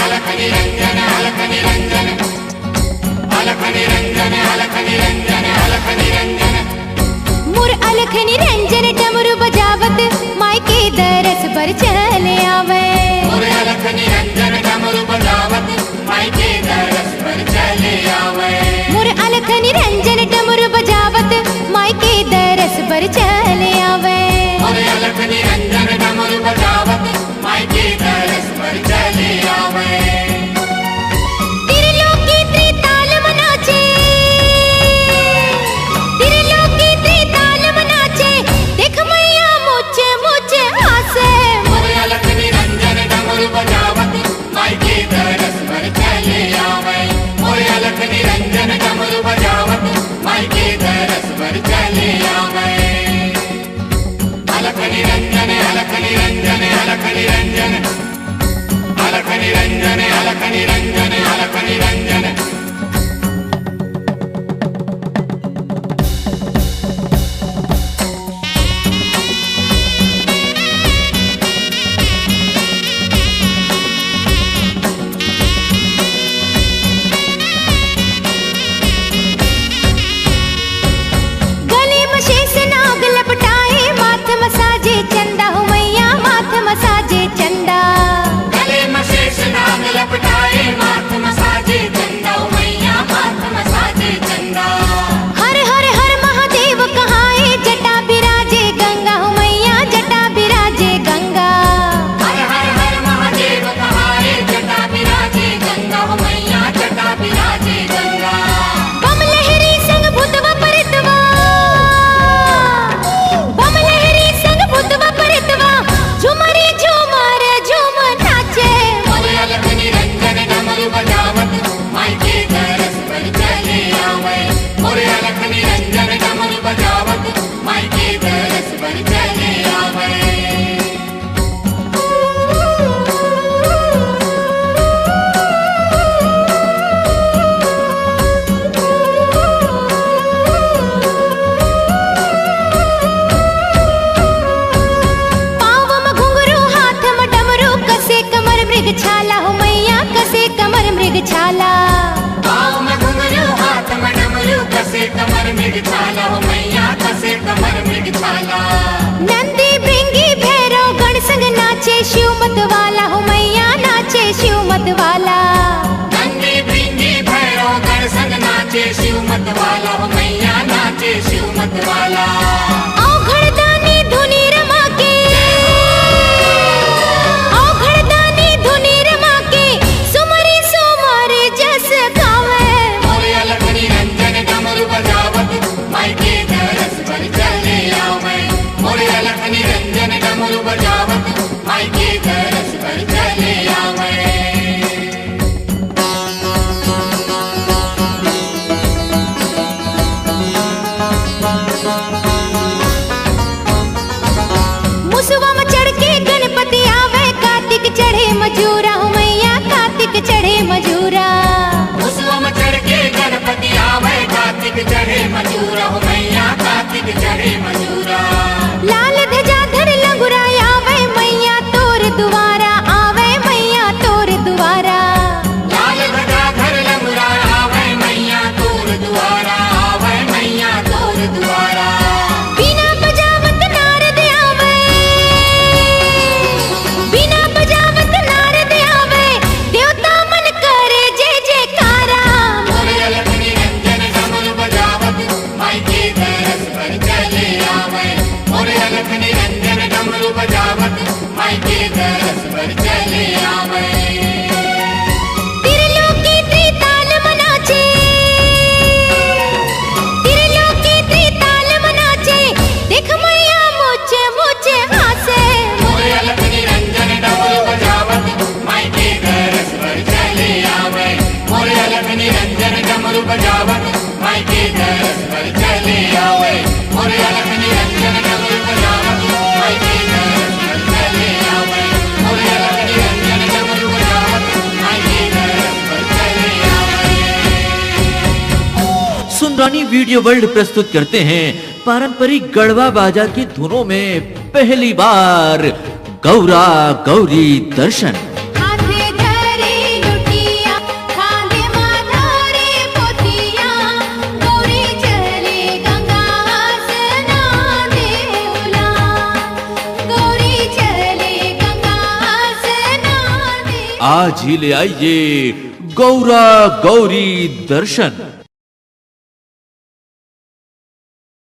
अलख निरंजन अलख निरंजन अलख निरंजन अलख निरंजन अलख निरंजन मुर अलख निरंजन डमरू बजावत मायके दरस पर चले आवे मुर अलख निरंजन डमरू बजावत मायके दरस पर चले आवे मुर अलख निरंजन डमरू बजावत मायके दरस पर चले आवे मुर अलख निरंजन डमरू बजावत मायके दरस पर चले आवे त्रिलोकी त्रिताल मनाचे त्रिलोकी त्रिताल मनाचे देख मैया मुझे मुझे हासे मुर अलख निरंजन डमरू बजावत मायके दरस पर चले आवे मुर अलख निरंजन डमरू बजावत मायके दरस पर चले आवे अलख निरंजन अलख निरंजन अलख निरंजन अलख निरंजन अलख निरंजन अलख निरंजन गले में शेष नाग लपटाए माथ मसाजे चंदा हो मैया माथ मसाजे चंदा गले में शेष नाग लपटाए माथ मसाजे चंदा मैया माथ मसाजे चंदा हर हर हर महादेव कहाए जटा बिराजे गंगा हो मैया जटा बिराजे गंगा हर हर हर महादेव कहाए जटा बिराजे गंगा मैया जटा बिराजे गंगा बम लहरी संग भूतवा परितवा बम लहरी संग भूतवा परितवा झुमरे झुमर झुम नाचे मुर अलख निरंजन डमरू बजावत मायके दरस पर चले आवे मुर अलख निरंजन डमरू बजावत मायके दरस पर चले आवे पाँव में घुंघरू हाथ में डमरू कसे कमर मृग छाला हो मैया कसे कमर मृग छाला पाँव में घुंघरू हाथ में डमरू कसे कमर मृग छाला हो मैया कसे कमर मृग छाला नंदी भृंगी भैरव गण संग नाचे शिव मत वाला हो मैया नाचे शिव मत वाला नंदी भृंगी भैरव गण संग नाचे शिव मत वाला हो मैया नाचे शिव मत वाला औघड़दानी धुनी रमा के औघड़दानी धुनी रमा के सुमरी सुमर जस गावे मुर अलख निरंजन डमरू बजावत मायके दरस पर चले आवे मुर अलख निरंजन डमरू बजावत मायके दरस पर चले आवे मुसवा में चढ़ के गणपति आवे कार्तिक चढ़े मजूरा हो मैया कार्तिक चढ़े मजूरा उसवा में चढ़ के गणपति आवे कार्तिक चढ़े मजूरा हो मैया कार्तिक चढ़े मजूरा लाल ध्वजा धर लंगुरा आवे मैया तोर दुआरा आवे मैया तोर दुआरा लाल ध्वजा धर लंगुरा आवे मैया तोर दुआरा आवे मैया तोर दुआरा बिना बजावत नारद आवे बिना बजावत नारद आवे देवता मन करे जय जयकारा मुर अलख निरंजन डमरू बजावत मायके दरस पर चले आवे मुर अलख निरंजन डमरू बजावत मायके दरस पर चले आवे त्रिलोकी त्रिताल मनाचे त्रिलोकी त्रिताल मनाचे देख मैया मुझे मुझे हासे मुर अलख निरंजन डमरू बजावत मायके दरस पर चले आवे मुर अलख निरंजन डमरू बजावत मायके दरस पर चले आवे मुर अलख निरंजन डमरू बजावत मायके दरस पर चले आवे मुर अलख निरंजन डमरू बजावत मायके दरस पर चले आवे सुंदरानी वीडियो वर्ल्ड प्रस्तुत करते हैं पारंपरिक गढ़वा बाजा की धुनों में पहली बार गौरा गौरी दर्शन। हाथ धरे आज ही ले आइए गौरा गौरी दर्शन।